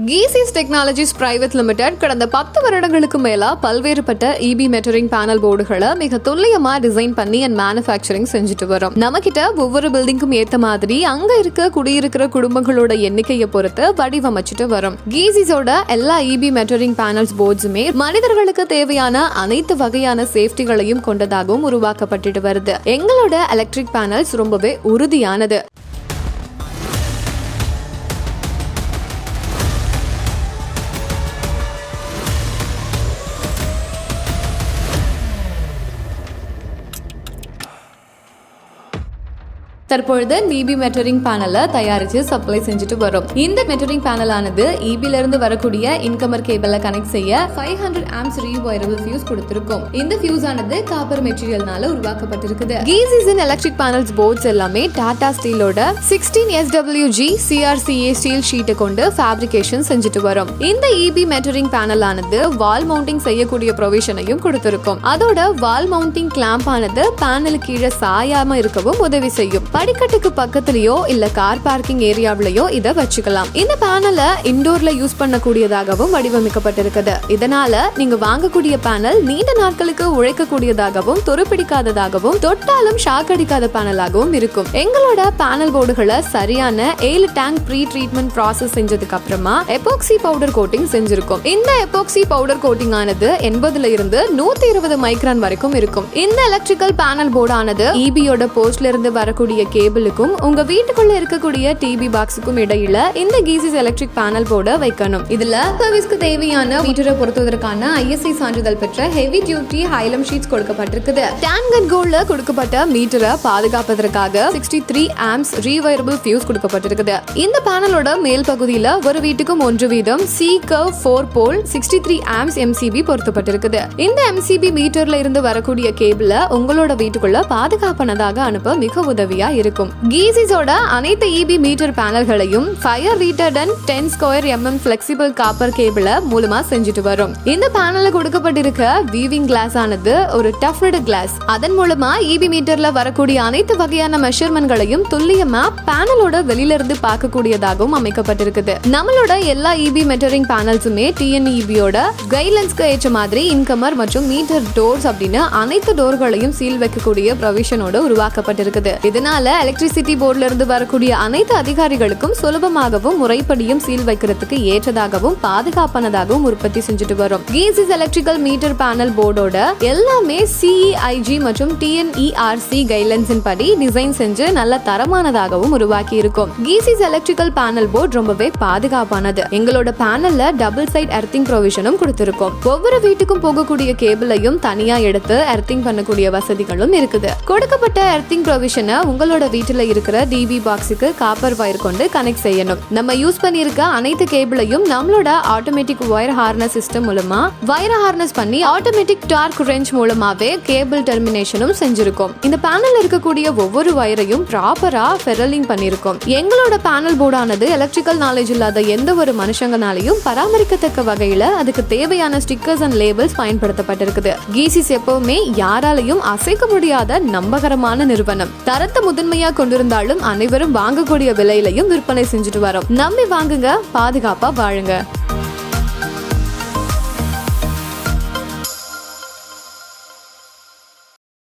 GEESYS Technologies Private Limited கடந்த 10 வருடங்களுக்கு மேல பல்வேறுபட்ட EB மெட்டரிங் பேனல் போர்டுகளை மிக துல்லியமா டிசைன் பண்ணி அண்ட் மேனுஃபேக்சரிங் செஞ்சுட்டு வரும். நமக்கிட்ட ஒவ்வொரு பில்டிங்கும் ஏத்த மாதிரி அங்க இருக்க குடியிருக்கிற குடும்பங்களோட எண்ணிக்கையை பொறுத்து வடிவமைச்சிட்டு வரும். GEESYSோட எல்லா EB மெட்டரிங் பேனல்ஸ் போர்ட்ஸுமே மனிதர்களுக்கு தேவையான அனைத்து வகையான சேஃப்டிகளையும் கொண்டதாகவும் உருவாக்கப்பட்டு வருது. எங்களோட எலக்ட்ரிக் பேனல்ஸ் ரொம்பவே உறுதியானது. தற்பொழுது EB மெட்டரிங் பேனலை தயாரிச்சு சப்ளை செஞ்சுட்டு வரும். இந்த மெட்டரிங் பேனல் ஆனது EBல இருந்து வரக்கூடிய இன்கமர் கேபிளை கனெக்ட் செய்ய 500 amps ரீவைரபிள் ஃபியூஸ் கொடுத்திருக்கும். இந்த ஃபியூஸ் ஆனது காப்பர் மெட்டீரியல்னால உருவாக்கப்பட்டிருக்குது. GEESYS எலக்ட்ரிக் பேனல்ஸ் போர்ட்ஸ் எல்லாமே டாடா ஸ்டீலோட 16 SWG CRCA ஸ்டீல் ஷீட்டை கொண்டு ஃபேப்ரிகேஷன் செஞ்சுட்டு வரும். இந்த EB மெட்டரிங் பேனல் ஆனது வால் மவுண்டிங் செய்யக்கூடிய ப்ரொவிஷனையும் கொடுத்திருக்கும். அதோட வால் மவுண்டிங் கிளாம்ப் ஆனது பேனல் கீழே சாயாம இருக்கவும் உதவி செய்யும். படிக்கட்டுக்கு பக்கத்துலயோ இல்ல கார் பார்க்கிங் ஏரியாவிலயோ இதை வச்சுக்கலாம். இந்த பேனலை இன்டோர்ல யூஸ் பண்ணக்கூடியதாகவும் வடிவமைக்கப்பட்டிருக்குது. இதனால நீங்க வாங்கக்கூடிய பேனல் நீண்ட நாட்களுக்கு உழைக்கக்கூடியதாகவும் துருப்பிடிக்காததாகவும் தொட்டாலும் ஷாக் அடிக்காத பேனலாகவும் இருக்கும். எங்களோட பேனல் போர்டுகளை சரியான 7 டேங்க் ப்ரீ ட்ரீட்மெண்ட் ப்ராசஸ் செஞ்சதுக்கு அப்புறமா எபோக்சி பவுடர் கோட்டிங் செஞ்சிருக்கும். இந்த எபோக்சி பவுடர் கோட்டிங் ஆனது 80ல இருந்து 120 மைக்ரான் வரைக்கும் இருக்கும். இந்த எலக்ட்ரிக்கல் பேனல் போர்டு ஆனது EBயோட போஸ்ட்ல இருந்து வரக்கூடிய கேபிளுக்கும் உங்க வீட்டுக்குள்ள இருக்கக்கூடிய டிவி பாக்ஸுக்கும் இடையில இந்த GEESYS எலக்ட்ரிக் பேனல் போர்டை வைக்கணும். இதுல சர்வீஸ்க்கு தேவையான மீட்டரை பொருத்துவதற்கான ISI சான்றிதழ் பெற்ற ஹெவி டியூட்டி ஹைலம் ஷீட்ஸ் கொடுக்கப்பட்டிருக்குது. டேன் அண்ட் கோல்ட்ல கொடுக்கப்பட்ட மீட்டரை பாதுகாப்பதற்காக 63 amps ரீவைரபிள் ஃபியூஸ் கொடுக்கப்பட்டிருக்குது. இந்த பேனலோட மேல் பகுதியில ஒரு வீட்டுக்கும் 1 வீதம் C curve 4 போல் 63 amps MCB பொருத்தப்பட்டிருக்குது. இந்த MCB மீட்டர்ல இருந்து வரக்கூடிய கேபிள உங்களோட வீட்டுக்குள்ள பாதுகாப்பானதாக அனுப்ப மிக உதவியா இருக்கும். GEESYSோட அனைத்து EB மீட்டர் பேனல்களையும் fire retardant 10 square mm flexible copper கேபிள மூலமா செஞ்சுட்டு வரும். இந்த பேனல்ல கொடுக்கப்பட்டிருக்க வீவிங் கிளாஸ் ஆனது ஒரு டஃப்டு கிளாஸ். அதன் மூலமா EB மீட்டர்ல வரக்கூடிய அனைத்து வகையான மெஷர்மென்ட்களையும் துல்லியமா பேனலோட வெளியில இருந்து பார்க்கக்கூடியதாகவும் அமைக்கப்பட்டிருக்குது. நம்மளோட எல்லா EB மெட்டரிங் பேனல்ஸுமே TNEBயோட கைட்லைன்ஸ்க்கு ஏற்ற மாதிரி இன்கமர் மற்றும் மீட்டர் டோர்ஸ் அப்படின்னு அனைத்து டோர்களையும் சீல் வைக்கக்கூடிய ப்ரொவிஷனோட உருவாக்கப்பட்டிருக்குது. இதனால எலக்ட்ரிசிட்டி போர்ட்ல இருந்து வரக்கூடிய அனைத்து அதிகாரிகளுக்கும் சுலபமாகவும் முறைப்படியும் சீல் வைக்கிறதுக்கு ஏற்றதாகவும் பாதுகாப்பானதாகவும் உற்பத்தி செஞ்சுட்டு வரும். GEESYS எலக்ட்ரிக்கல் மீட்டர் பேனல் போர்டோட எல்லாமே CEIG மற்றும் TNERC கைட்லைன்ஸின் படி டிசைன் செஞ்சு நல்ல தரமானதாகவும் உருவாக்கி இருக்கும். GEESYS எலக்ட்ரிக்கல் பேனல் போர்ட் ரொம்பவே பாதுகாப்பானது. எங்களோட பேனல்ல டபுள் சைட் எர்த்திங் ப்ரொவிஷனும் கொடுத்திருக்கும். ஒவ்வொரு வீட்டுக்கும் போகக்கூடிய கேபிளையும் தனியா எடுத்து எர்த்திங் பண்ணக்கூடிய வசதிகளும் இருக்குது. கொடுக்கப்பட்ட எர்த்திங் ப்ரொவிஷனை உங்களோட வீட்டுல இருக்கிற டிவி பாக்ஸுக்கு காப்பர் வயர் கொண்டு கனெக்ட் செய்யணும். நம்ம யூஸ் பண்ணிருக்க அனைத்து கேபிளையும் நம்மளோட ஆட்டோமேட்டிக் வயர் ஹார்னஸ் சிஸ்டம் மூலமா வயர் ஹார்னஸ் பண்ணி ஆட்டோமேட்டிக் டார்க் ரெஞ்ச் மூலமாவே கேபிள் டெர்மினேஷனும் செஞ்சிருக்கும். இந்த பேனல் இருக்கக்கூடிய ஒவ்வொரு வயரையும் ப்ராப்பரா ஃபெரலிங் பண்ணிருக்கும். எங்களோட பேனல் போர்டானது எலக்ட்ரிக்கல் நாலேஜ் இல்லாத எந்த ஒரு மனுஷங்கனாலையும் பராமரிக்கத்தக்க வகையில அதுக்கு தேவையான ஸ்டிக்கர்ஸ் அண்ட் லேபிள்ஸ் பயன்படுத்தப்பட்டிருக்குது. GEESYS எப்பவுமே யாராலையும் அசைக்க முடியாத நம்பகரமான நிறுவனம். தரத்தை முதன்மையா கொண்டிருந்தாலும் அனைவரும் வாங்கக்கூடிய விலையிலையும் விற்பனை செஞ்சுட்டு வரோம். நம்பி வாங்குங்க, பாதுகாப்பா வாழுங்க.